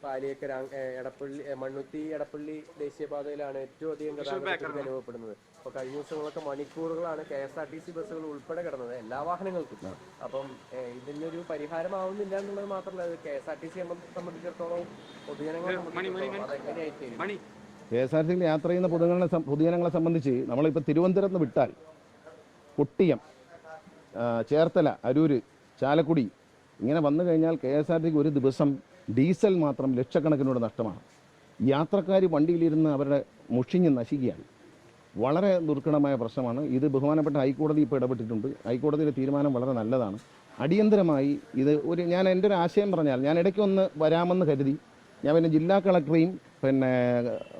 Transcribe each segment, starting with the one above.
പാലിയേക്കര, എടപ്പള്ളി, മണ്ണുത്തി എടപ്പള്ളി ദേശീയപാതയിലാണ് ഏറ്റവും അധികം ഗതാഗതം അനുഭവപ്പെടുന്നത്. അപ്പോൾ കഴിഞ്ഞ ദിവസങ്ങളൊക്കെ മണിക്കൂറുകളാണ് KSRTC ബസ്സുകൾ ഉൾപ്പെടെ കിടന്നത്, എല്ലാ വാഹനങ്ങൾക്കും. അപ്പം ഇതിനൊരു പരിഹാരമാവുന്നില്ല എന്നുള്ളത് മാത്രമല്ല, അത് KSRTC സംബന്ധിച്ചിടത്തോളം പൊതുജനങ്ങളെ സംബന്ധിച്ചിടത്തോളം അതെങ്ങനെയായിരിക്കും? KSRTCയിൽ യാത്ര ചെയ്യുന്ന പൊതുജനങ്ങളെ സംബന്ധിച്ച് നമ്മളിപ്പോൾ തിരുവനന്തപുരത്ത് വിട്ടാൽ കൊട്ടിയം, ചേർത്തല, അരൂര്, ചാലക്കുടി ഇങ്ങനെ വന്നു കഴിഞ്ഞാൽ KSRTCക്ക് ഒരു ദിവസം ഡീസൽ മാത്രം ലക്ഷക്കണക്കിനോട് നഷ്ടമാണ്. യാത്രക്കാർ വണ്ടിയിലിരുന്ന് അവരുടെ മുഷിഞ്ഞ് നശിക്കുകയാണ്. വളരെ ദുർഘടമായ പ്രശ്നമാണ് ഇത്. ബഹുമാനപ്പെട്ട ഹൈക്കോടതി ഇപ്പോൾ ഇടപെട്ടിട്ടുണ്ട്. ഹൈക്കോടതിയുടെ തീരുമാനം വളരെ നല്ലതാണ്. അടിയന്തരമായി ഇത് ഞാൻ എൻ്റെ ഒരു ആശയം പറഞ്ഞാൽ, ഞാൻ ഇടയ്ക്കൊന്ന് വരാമെന്ന് കരുതി. ഞാൻ പിന്നെ ജില്ലാ കളക്ടറെയും പിന്നെ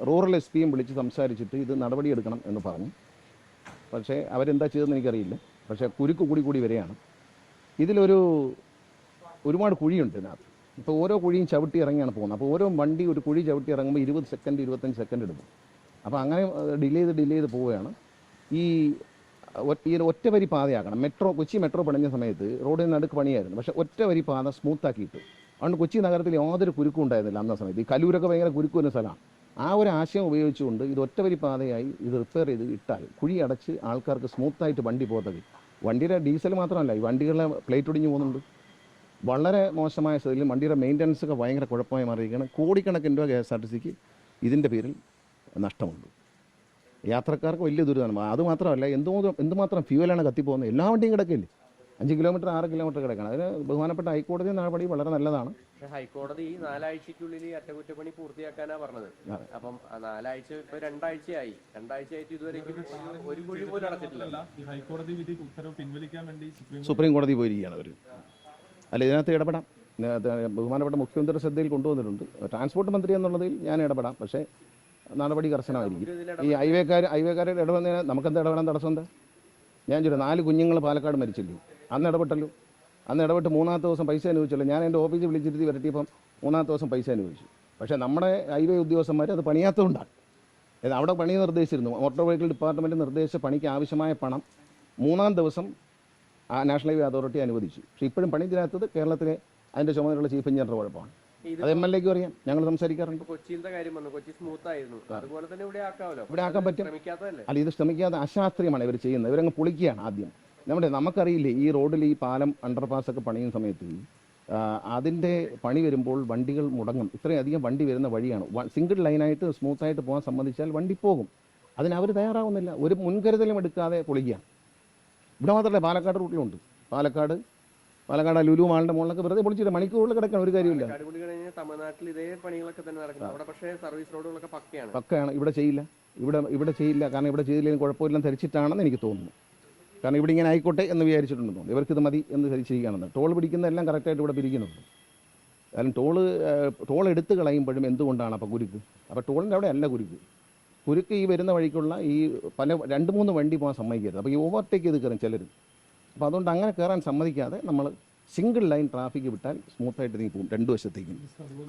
റൂറൽ SP വിളിച്ച് സംസാരിച്ചിട്ട് ഇത് നടപടിയെടുക്കണം എന്ന് പറഞ്ഞു. പക്ഷേ അവരെന്താ ചെയ്തതെന്ന് എനിക്കറിയില്ല. പക്ഷേ കുരുക്ക് കൂടി വരികയാണ്. ഒരുപാട് കുഴിയുണ്ട് ഇതിനകത്ത്. ഇപ്പോൾ ഓരോ കുഴിയും ചവിട്ടി ഇറങ്ങിയാണ് പോകുന്നത്. അപ്പോൾ ഓരോ വണ്ടി ഒരു കുഴി ചവിട്ടി ഇറങ്ങുമ്പോൾ 20 സെക്കൻഡ് 25 സെക്കൻഡ് എടുക്കും. അപ്പോൾ അങ്ങനെ ഡിലേ ചെയ്ത് പോവുകയാണ്. ഈ ഒറ്റ വരി പാതയാക്കണം. കൊച്ചി മെട്രോ പണിഞ്ഞ സമയത്ത് റോഡിന് നടുക്ക് പണിയായിരുന്നു. പക്ഷേ ഒറ്റ വരി പാത സ്മൂത്താക്കിയിട്ട് അതുകൊണ്ട് കൊച്ചി നഗരത്തിൽ യാതൊരു കുരുക്കും ഉണ്ടായിരുന്നില്ല അന്ന സമയത്ത്. ഈ കലൂരൊക്കെ ഭയങ്കര കുരുക്ക് വരുന്ന സ്ഥലമാണ്. ആ ഒരു ആശയം ഉപയോഗിച്ചുകൊണ്ട് ഇത് ഒറ്റവരി പാതയായി ഇത് റിപ്പയർ ചെയ്ത് ഇട്ടാൽ കുഴി അടച്ച് ആൾക്കാർക്ക് സ്മൂത്തായിട്ട് വണ്ടി പോകത്തത്. വണ്ടിയുടെ ഡീസൽ മാത്രമല്ല, ഈ വണ്ടികളുടെ പ്ലേറ്റ് ഒടിഞ്ഞു പോകുന്നുണ്ട്. വളരെ മോശമായ സ്ഥിതിയിൽ വണ്ടിയുടെ മെയിൻ്റനൻസ് ഒക്കെ ഭയങ്കര കുഴപ്പമായി മാറിയിരിക്കുകയാണ്. കോടിക്കണക്കിന് രൂപ KSRTCക്ക് ഇതിൻ്റെ പേരിൽ നഷ്ടമുണ്ട്. യാത്രക്കാർക്ക് വലിയ ദുരിതമാണ്. അതുമാത്രമല്ല, എന്തുമാത്രം ഫ്യൂവലാണ് കത്തിപ്പോകുന്നത്. എല്ലാ വണ്ടിയും കിടക്കില്ലേ, 5 കിലോമീറ്റർ 6 കിലോമീറ്റർ കിടക്കണം. അതിന് ബഹുമാനപ്പെട്ട ഹൈക്കോടതി നടപടി വളരെ നല്ലതാണ്. പക്ഷേ ഹൈക്കോടതി 4 ആഴ്ചയ്ക്കുള്ളിൽ അറ്റകുറ്റപ്പണി പൂർത്തിയാക്കാനാണ് പറഞ്ഞത്. അപ്പം 4 ആഴ്ച ഇപ്പോൾ 2 ആഴ്ചയായി. 2 ആഴ്ചയായിട്ട് ഇതുവരെയും ഒരു കുഴി പോലും അടച്ചിട്ടില്ല. ഹൈക്കോടതി വിധി ഉത്തരവ് പിൻവലിക്കാൻ വേണ്ടി സുപ്രീം കോടതി പോയിരിക്കുകയാണ് അവർ. അല്ല, ഇതിനകത്ത് ഇടപെടാം. ബഹുമാനപ്പെട്ട മുഖ്യമന്ത്രിയുടെ ശ്രദ്ധയിൽ കൊണ്ടുവന്നിട്ടുണ്ട്. ട്രാൻസ്പോർട്ട് മന്ത്രി എന്നുള്ളതിൽ ഞാൻ ഇടപെടാം. പക്ഷേ നടപടി കർശനമായിരിക്കും. ഈ ഹൈവേക്കാരുടെ ഇടപെടുന്നതിന് നമുക്കെന്താ ഇടപെടാൻ തടസ്സം എന്താ? ഞാൻ ചോദിച്ചു, 4 കുഞ്ഞുങ്ങൾ പാലക്കാട് മരിച്ചില്ലേ? അന്ന് ഇടപെട്ടല്ലോ. അന്ന് ഇടപെട്ട് 3-ാമത്തെ ദിവസം പൈസ അനുഭവിച്ചല്ലോ. ഞാൻ എൻ്റെ ഓഫീസിൽ വിളിച്ചിട്ട് വരട്ടിയപ്പം 3-ാമത്തെ ദിവസം പൈസ അനുഭവിച്ചു. പക്ഷേ നമ്മുടെ ഹൈവേ ഉദ്യോഗസ്ഥന്മാർ അത് പണിയാത്തതുകൊണ്ടാണ്. അവിടെ പണി നിർദ്ദേശിച്ചിരുന്നു. മോട്ടോർ വെഹിക്കിൾ ഡിപ്പാർട്ട്മെൻറ്റ് നിർദ്ദേശിച്ച പണിക്ക് ആവശ്യമായ പണം 3-ാം ദിവസം നാഷണൽ ഹൈവേ അതോറിറ്റി അനുവദിച്ചു. പക്ഷേ ഇപ്പോഴും പണി തീരാത്തത് കേരളത്തിലെ അതിൻ്റെ ചുമതലയുള്ള ചീഫ് എഞ്ചിനീയറുടെ കുഴപ്പമാണ്. അത് MLAക്കും അറിയാം, ഞങ്ങൾ സംസാരിക്കാറുണ്ട്. കൊച്ചിയിലത്തെ കാര്യം വന്നു, കൊച്ചി സ്മൂത്ത് ആയിരുന്നു. അതുപോലെ തന്നെ ഇവിടെ ആക്കാൻ പറ്റും. അല്ല, ഇത് ശ്രമിക്കാതെ അശാസ്ത്രീയമാണ് ഇവർ ചെയ്യുന്നത്. ഇവരങ്ങ് പൊളിക്കുകയാണ് ആദ്യം. നമുക്കറിയില്ലേ, ഈ റോഡിൽ ഈ പാലം അണ്ടർപാസൊക്കെ പണിയുന്ന സമയത്ത് അതിൻ്റെ പണി വരുമ്പോൾ വണ്ടികൾ മുടങ്ങും. ഇത്രയധികം വണ്ടി വരുന്ന വഴിയാണ്. സിംഗിൾ ലൈനായിട്ട് സ്മൂത്തായിട്ട് പോകാൻ സംബന്ധിച്ചാൽ വണ്ടി പോകും. അതിനവർ തയ്യാറാവുന്നില്ല. ഒരു മുൻകരുതലും എടുക്കാതെ പൊളിക്കുകയാണ്. ഇവിടെ മാത്രമല്ല, പാലക്കാട് റൂട്ടിലുണ്ട്. പാലക്കാട് ലുലു മാളിൻ്റെ മുകളിലൊക്കെ വെറുതെ പൊളിച്ചിട്ട് മണിക്കൂറുകളിൽ കിടക്കാൻ ഒരു കാര്യമില്ല. തമിഴ്നാട്ടിൽ ഇതേ പണികളൊക്കെ തന്നെ നടക്കുന്നത്. അവിടെ പക്ഷേ സർവീസ് റോഡുകളൊക്കെ പക്കയാണ്. ഇവിടെ ചെയ്യില്ല. കാരണം ഇവിടെ ചെയ്തില്ലെങ്കിൽ കുഴപ്പമില്ലെന്ന് ധരിച്ചിട്ടാണെന്ന് എനിക്ക് തോന്നുന്നു. കാരണം ഇവിടെ ഇങ്ങനെ ആയിക്കോട്ടെ എന്ന് വിചാരിച്ചിട്ടുണ്ടെന്ന് തോന്നുന്നു. ഇവർക്കിത് മതി എന്ന് ധരിച്ചിരിക്കുകയാണെന്ന്. ടോൾ പിടിക്കുന്നതെല്ലാം കറക്റ്റായിട്ട് ഇവിടെ പിരിക്കുന്നുണ്ട്. കാരണം ടോൾ എടുത്ത് കളയുമ്പോഴും എന്തുകൊണ്ടാണ് അപ്പോൾ കുരുക്ക്? അപ്പോൾ ടോളിൻ്റെ അവിടെ അല്ല കുരുക്ക് ഈ വരുന്ന വഴിക്കുള്ള ഈ 2-3 വണ്ടി പോകാൻ സമ്മതിക്കരുത്. അപ്പോൾ ഈ ഓവർടേക്ക് ചെയ്ത് കയറും ചിലർ. അപ്പോൾ അതുകൊണ്ട് അങ്ങനെ കയറാൻ സമ്മതിക്കാതെ നമ്മൾ സിംഗിൾ ലൈൻ ട്രാഫിക് വിട്ടാൽ സ്മൂത്തായിട്ട് നീ പോകും 2 വശത്തേക്കും.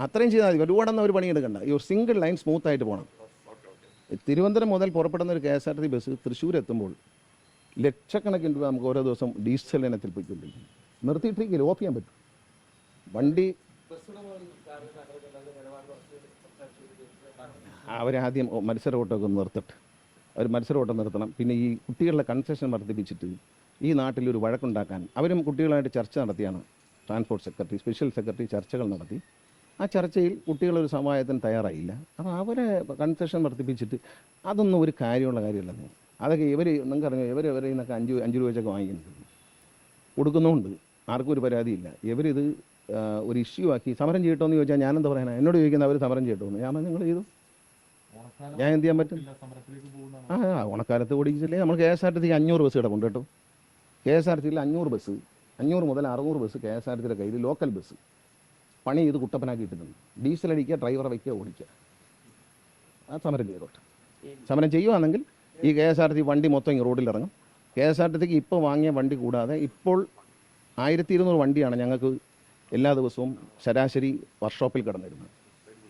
അത്രയും ചെയ്താൽ മതി. ഒരുപാടൊന്നും അവർ പണിയെടുക്കണ്ട. ഈ ഒരു സിംഗിൾ ലൈൻ സ്മൂത്തായിട്ട് പോകണം. തിരുവനന്തപുരം മുതൽ പുറപ്പെടുന്ന ഒരു KSRTC ബസ് തൃശ്ശൂർ എത്തുമ്പോൾ ലക്ഷക്കണക്കിന് രൂപ നമുക്ക് ഓരോ ദിവസം ഡീസൽ ഇനത്തിൽ പോയിക്കൊണ്ടിരിക്കും. നിർത്തിയിട്ടിരിക്കില്ല, ഓഫ് ചെയ്യാൻ പറ്റും. വണ്ടി അവരാദ്യം മത്സര ഓട്ടമൊക്കെ നിർത്തട്ടെ. അവർ മത്സര ഓട്ടം നിർത്തണം. പിന്നെ ഈ കുട്ടികളുടെ കൺസെഷൻ വർദ്ധിപ്പിച്ചിട്ട് ഈ നാട്ടിലൊരു വഴക്കുണ്ടാക്കാൻ അവരും കുട്ടികളായിട്ട് ചർച്ച നടത്തിയാണ്. ട്രാൻസ്പോർട്ട് സെക്രട്ടറി, സ്പെഷ്യൽ സെക്രട്ടറി ചർച്ചകൾ നടത്തി. ആ ചർച്ചയിൽ കുട്ടികളൊരു സമവായത്തിന് തയ്യാറായില്ല. അപ്പോൾ അവരെ കൺസെഷൻ വർദ്ധിപ്പിച്ചിട്ട് അതൊന്നും ഒരു കാര്യമുള്ള കാര്യമല്ലെന്ന്. അതൊക്കെ നിങ്ങൾക്കറിയാം, ഇവരെ നിന്നൊക്കെ 5 രൂപ വെച്ചൊക്കെ വാങ്ങിക്കുന്നുണ്ട്, കൊടുക്കുന്നുമുണ്ട്. ആർക്കും ഒരു പരാതിയില്ല. ഇവരിത് ഒരു ഇഷ്യൂ ആക്കി സമരം ചെയ്യട്ടോ എന്ന് ചോദിച്ചാൽ ഞാനെന്താ പറയാനാണ്? എന്നോട് ചോദിക്കുന്നത് അവർ സമരം ചെയ്യട്ടോ എന്ന്. ഞാൻ നിങ്ങൾ ചെയ്തു, ഞാൻ എന്ത് ചെയ്യാൻ പറ്റും? ഓണക്കാലത്ത് ഓടിച്ചില്ലേ? നമ്മൾ KSRTCക്ക് 500 ബസ് കിടപ്പുണ്ട് കേട്ടോ. KSRTCയിൽ 500 ബസ്, 500 മുതൽ 600 ബസ് KSRTCയുടെ കയ്യിൽ ലോക്കൽ ബസ് പണി ചെയ്ത് കുട്ടപ്പനാക്കിയിട്ടുണ്ട്. ഡീസൽ അടിക്കുക, ഡ്രൈവറെ വയ്ക്കുക, ഓടിക്കുക. ആ സമരം ചെയ്തോട്ടെ. സമരം ചെയ്യുകയാണെങ്കിൽ ഈ KSRTC വണ്ടി മൊത്തം ഈ റോഡിലിറങ്ങും. KSRTCക്ക് ഇപ്പോൾ വാങ്ങിയ വണ്ടി കൂടാതെ ഇപ്പോൾ 1200 വണ്ടിയാണ് ഞങ്ങൾക്ക് എല്ലാ ദിവസവും ശരാശരി വർക്ക്ഷോപ്പിൽ കിടന്നിരുന്നത്,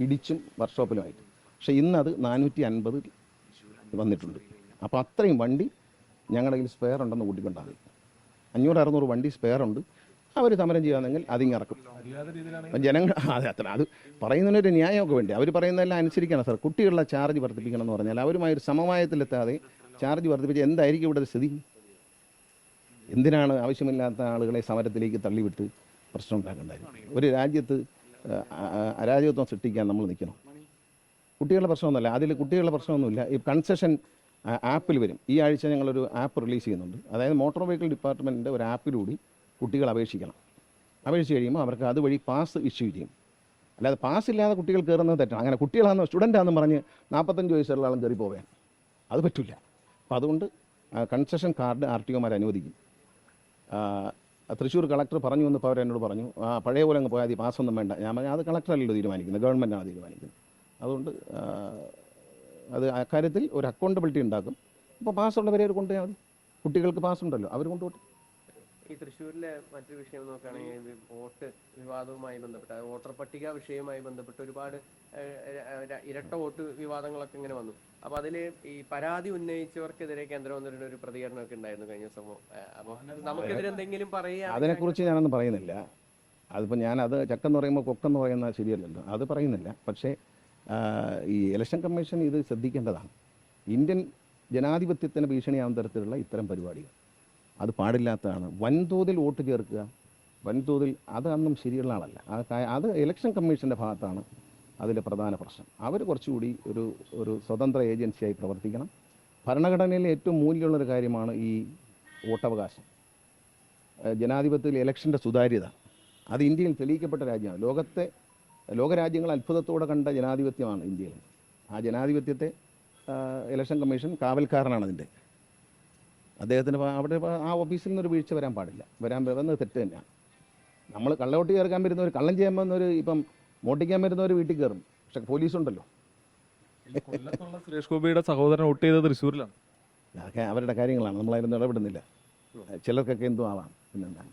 ഇടിച്ചും വർക്ക്ഷോപ്പിലുമായിട്ട്. പക്ഷേ ഇന്നത് 450 വന്നിട്ടുണ്ട്. അപ്പോൾ അത്രയും വണ്ടി ഞങ്ങളുടെ കയ്യിൽ സ്പെയർ ഉണ്ടെന്ന് കൂട്ടിക്കൊണ്ടാണ്. 500-600 വണ്ടി സ്പെയർ ഉണ്ട്. അവർ സമരം ചെയ്യുകയാണെങ്കിൽ അതിങ്ങിറക്കും. അറിയാത്ത രീതിയിലാണ് അപ്പം ജനങ്ങൾ അതെ അത്ര അത് പറയുന്നതിനൊരു ന്യായമൊക്കെ വേണ്ടി അവർ പറയുന്നതെല്ലാം അനുസരിക്കണം സാർ. കുട്ടികളുടെ ചാർജ് വർദ്ധിപ്പിക്കണം എന്ന് പറഞ്ഞാൽ അവരുമായി ഒരു സമവായത്തിലെത്താതെ ചാർജ് വർദ്ധിപ്പിച്ച് എന്തായിരിക്കും ഇവിടെ സ്ഥിതി? എന്തിനാണ് ആവശ്യമില്ലാത്ത ആളുകളെ സമരത്തിലേക്ക് തള്ളിവിട്ട് പ്രശ്നം ഉണ്ടാക്കേണ്ടത്? ഒരു രാജ്യത്ത് അരാജകത്വം സൃഷ്ടിക്കാൻ നമ്മൾ നിൽക്കണം. കുട്ടികളുടെ പ്രശ്നമൊന്നുമല്ല, അതിൽ കുട്ടികളുടെ പ്രശ്നമൊന്നുമില്ല. ഈ കൺസെഷൻ ആപ്പിൽ വരും. ഈ ആഴ്ച ഞങ്ങളൊരു ആപ്പ് റിലീസ് ചെയ്യുന്നുണ്ട്. അതായത് മോട്ടോർ വെഹിക്കിൾ ഡിപ്പാർട്ട്മെൻറ്റിൻ്റെ ഒരു ആപ്പിലൂടെ കുട്ടികൾ അപേക്ഷിക്കണം. അപേക്ഷിച്ച് കഴിയുമ്പോൾ അവർക്ക് അതുവഴി പാസ് ഇഷ്യൂ ചെയ്യും. അല്ലാതെ പാസ് ഇല്ലാതെ കുട്ടികൾ കയറുന്നത് തെറ്റാണ്. അങ്ങനെ കുട്ടികളാണെന്ന് സ്റ്റുഡൻ്റാണെന്ന് പറഞ്ഞ് 45 വയസ്സുള്ള ആളും കയറി പോകാൻ അത് പറ്റില്ല. അപ്പോൾ അതുകൊണ്ട് കൺസെഷൻ കാർഡ് RTOമാർ അനുവദിക്കും. തൃശ്ശൂർ കളക്ടർ പറഞ്ഞു എന്ന് ഇപ്പോൾ എന്നോട് പറഞ്ഞു, പഴയ പോലെ അങ്ങ് പോയാൽ മതി, പാസ്സൊന്നും വേണ്ട. ഞാൻ പറഞ്ഞു അത് കളക്ടറല്ലല്ലോ തീരുമാനിക്കുന്നത്, ഗവൺമെൻറ്റാണ് തീരുമാനിക്കുന്നത്. അതുകൊണ്ട് അത് അക്കാര്യത്തിൽ ഒരു അക്കൗണ്ടബിലിറ്റി ഉണ്ടാക്കും. അപ്പോൾ പാസ്സുള്ളവരെ അവർ കൊണ്ടുപോയാൽ മതി. കുട്ടികൾക്ക് പാസ്സുണ്ടല്ലോ, അവർ കൊണ്ടുപോട്ടെ. ഈ തൃശ്ശൂരിലെ മറ്റൊരു വിഷയം നോക്കുകയാണെങ്കിൽ വോട്ട് വിവാദവുമായി ബന്ധപ്പെട്ട് വോട്ടർ പട്ടിക വിഷയവുമായി ബന്ധപ്പെട്ട് ഒരുപാട് ഇരട്ട വോട്ട് വിവാദങ്ങളൊക്കെ ഇങ്ങനെ വന്നു. അപ്പോൾ അതിൽ ഈ പരാതി ഉന്നയിച്ചവർക്കെതിരെ കേന്ദ്രമന്ത്രിയുടെ ഒരു പ്രതികരണമൊക്കെ ഉണ്ടായിരുന്നു കഴിഞ്ഞ ദിവസം. അപ്പോൾ നമുക്കെതിരെ എന്തെങ്കിലും പറയുക? അതിനെക്കുറിച്ച് ഞാനൊന്നും പറയുന്നില്ല. അതിപ്പോൾ ഞാനത് ചക്കെന്ന് പറയുമ്പോൾ കൊക്കെന്ന് പറയുന്നത് ശരിയല്ലല്ലോ, അത് പറയുന്നില്ല. പക്ഷേ ഈ ഇലക്ഷൻ കമ്മീഷൻ ഇത് ശ്രദ്ധിക്കേണ്ടതാണ്. ഇന്ത്യൻ ജനാധിപത്യത്തിന് ഭീഷണിയാവുന്ന തരത്തിലുള്ള ഇത്തരം പരിപാടികൾ അത് പാടില്ലാത്തതാണ്. വൻതോതിൽ വോട്ട് ചേർക്കുക, വൻതോതിൽ അതൊന്നും ശരിയുള്ള ആളല്ല. അത് ഇലക്ഷൻ കമ്മീഷൻ്റെ ഭാഗത്താണ് അതിലെ പ്രധാന പ്രശ്നം. അവർ കുറച്ചുകൂടി ഒരു സ്വതന്ത്ര ഏജൻസിയായി പ്രവർത്തിക്കണം. ഭരണഘടനയിലെ ഏറ്റവും മൂല്യമുള്ളൊരു കാര്യമാണ് ഈ വോട്ടവകാശം. ജനാധിപത്യത്തിൽ ഇലക്ഷൻ്റെ സുതാര്യത അത് ഇന്ത്യയിൽ തെളിയിക്കപ്പെട്ട രാജ്യമാണ്. ലോകരാജ്യങ്ങൾ അത്ഭുതത്തോടെ കണ്ട ജനാധിപത്യമാണ് ഇന്ത്യയിൽ. ആ ജനാധിപത്യത്തെ ഇലക്ഷൻ കമ്മീഷൻ കാവൽക്കാരനാണ് അതിൻ്റെ. അദ്ദേഹത്തിന് അവിടെ ആ ഓഫീസിൽ നിന്നൊരു വീഴ്ച വരാൻ പാടില്ല. വരുന്നത് തെറ്റ് തന്നെയാണ്. നമ്മൾ കള്ളവോട്ട് ചേർക്കാൻ വരുന്നവർ, കള്ളം ചെയ്യാൻ വന്നവർ, ഇപ്പം മോട്ടിക്കാൻ വരുന്നവർ വീട്ടിൽ കയറും. പക്ഷെ പോലീസുണ്ടല്ലോ. കൊല്ലത്തുള്ള സുരേഷ് ഗോപിയുടെ സഹോദരൻ വോട്ട് ചെയ്തത് തൃശ്ശൂരിലാണ്. അതൊക്കെ അവരുടെ കാര്യങ്ങളാണ്, നമ്മളതിലൊന്നും ഇടപെടുന്നില്ല. ചിലർക്കൊക്കെ എന്തോ ആവാം. പിന്നെന്താ.